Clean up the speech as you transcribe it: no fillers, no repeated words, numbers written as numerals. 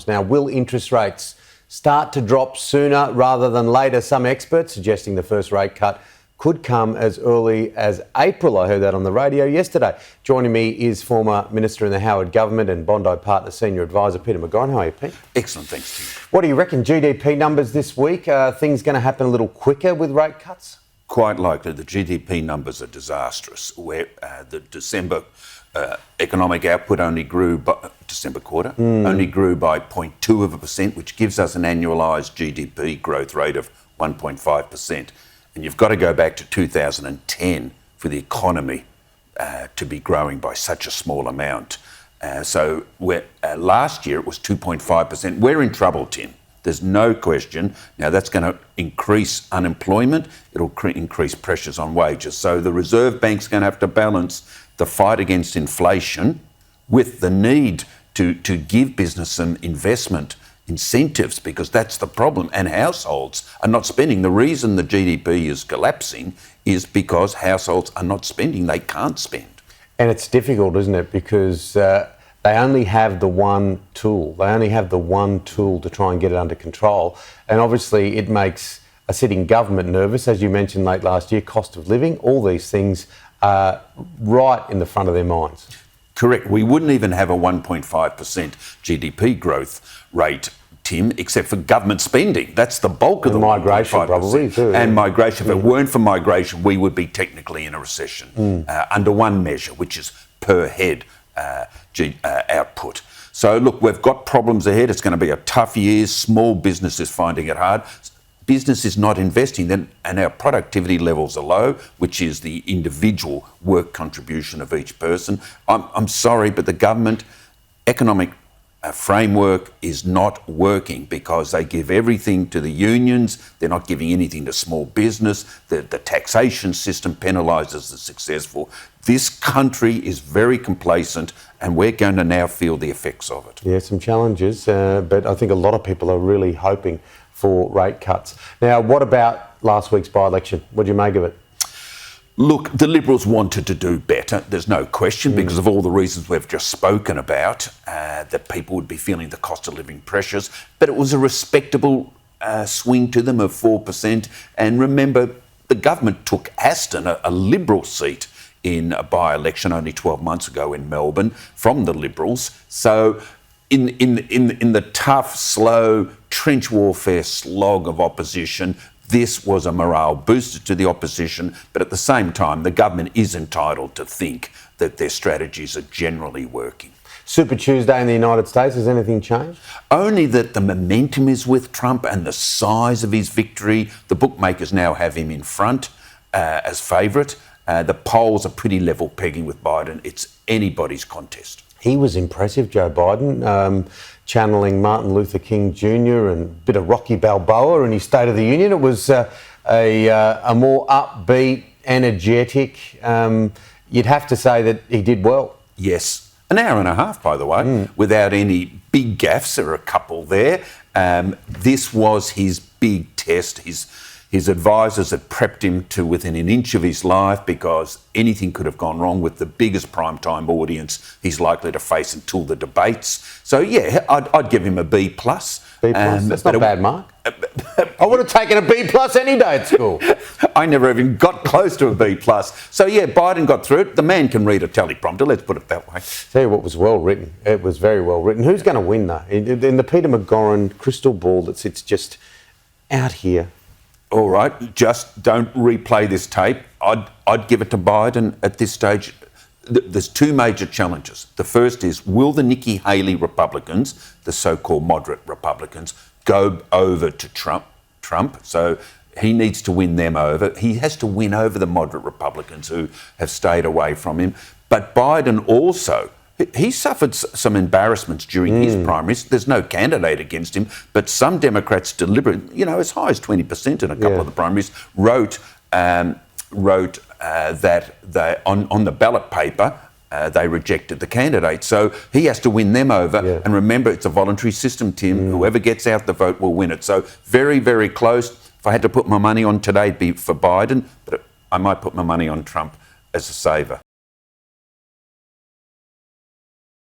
Now, will interest rates start to drop sooner rather than later? Some experts suggesting the first rate cut could come as early as April. I heard that on the radio yesterday. Joining me is former Minister in the Howard Government and Bondi Partner Senior Advisor Peter McGorran. How are you, Pete? Excellent, thanks, Tim. What do you reckon? GDP numbers this week? Are things going to happen a little quicker with rate cuts? Quite likely. The GDP numbers are disastrous. Where the December economic output only grew by December quarter only grew by 0.2%, which gives us an annualised GDP growth rate of 1.5%. And you've got to go back to 2010 for the economy to be growing by such a small amount. So last year it was 2.5%. We're in trouble, Tim. There's no question. Now, that's going to increase unemployment. It'll increase pressures on wages. So the Reserve Bank's going to have to balance the fight against inflation with the need to give business some investment incentives, because that's the problem. And households are not spending. The reason the GDP is collapsing is because households are not spending. They can't spend. And it's difficult, isn't it? Because they only have the one tool. They only have the one tool to try and get it under control. And obviously it makes a sitting government nervous. As you mentioned late last year, cost of living, all these things are right in the front of their minds. Correct. We wouldn't even have a 1.5% GDP growth rate, Tim, except for government spending. That's the bulk of the migration, probably too. And migration. If it weren't for migration, we would be technically in a recession under one measure, which is per head output. So look, we've got problems ahead. It's going to be a tough year. Small business is finding it hard. Business is not investing, and our productivity levels are low, which is the individual work contribution of each person. I'm sorry, but the government economic framework is not working because they give everything to the unions. They're not giving anything to small business. The taxation system penalises the successful. This country is very complacent, and we're going to now feel the effects of it. Yeah, some challenges, but I think a lot of people are really hoping for rate cuts. Now, what about last week's by-election? What do you make of it? Look, the Liberals wanted to do better, there's no question, because of all the reasons we've just spoken about, that people would be feeling the cost of living pressures. But it was a respectable swing to them of 4%. And remember, the government took Aston, a Liberal seat, in a by-election only 12 months ago in Melbourne from the Liberals. So in the tough, slow, trench warfare slog of opposition, this was a morale booster to the opposition, but at the same time, the government is entitled to think that their strategies are generally working. Super Tuesday in the United States, has anything changed? Only that the momentum is with Trump and the size of his victory. The bookmakers now have him in front as favourite. The polls are pretty level pegging with Biden. It's anybody's contest. He was impressive, Joe Biden, channeling Martin Luther King Jr. and a bit of Rocky Balboa in his State of the Union. It was a more upbeat, energetic. You'd have to say that he did well. Yes. An hour and a half, by the way, without any big gaffes. There are a couple there. This was his big test. His advisors had prepped him to within an inch of his life, because anything could have gone wrong with the biggest primetime audience he's likely to face until the debates. So, yeah, I'd give him a B+. B+? That's not a bad mark. I would have taken a B+ any day at school. I never even got close to a B+. So, yeah, Biden got through it. The man can read a teleprompter, let's put it that way. Tell you what was well written. It was very well written. Who's going to win, though? In the Peter McGorran crystal ball that sits just out here. All right, just don't replay this tape. I'd give it to Biden at this stage. There's two major challenges. The first is, will the Nikki Haley Republicans, the so-called moderate Republicans, go over to Trump? So he needs to win them over. He has to win over the moderate Republicans who have stayed away from him. But Biden also, he suffered some embarrassments during his primaries. There's no candidate against him, but some Democrats deliberately, as high as 20% in a couple of the primaries, wrote that they, on the ballot paper, they rejected the candidate. So he has to win them over. Yeah. And remember, it's a voluntary system, Tim. Whoever gets out the vote will win it. So very, very close. If I had to put my money on today, it'd be for Biden, but I might put my money on Trump as a saver.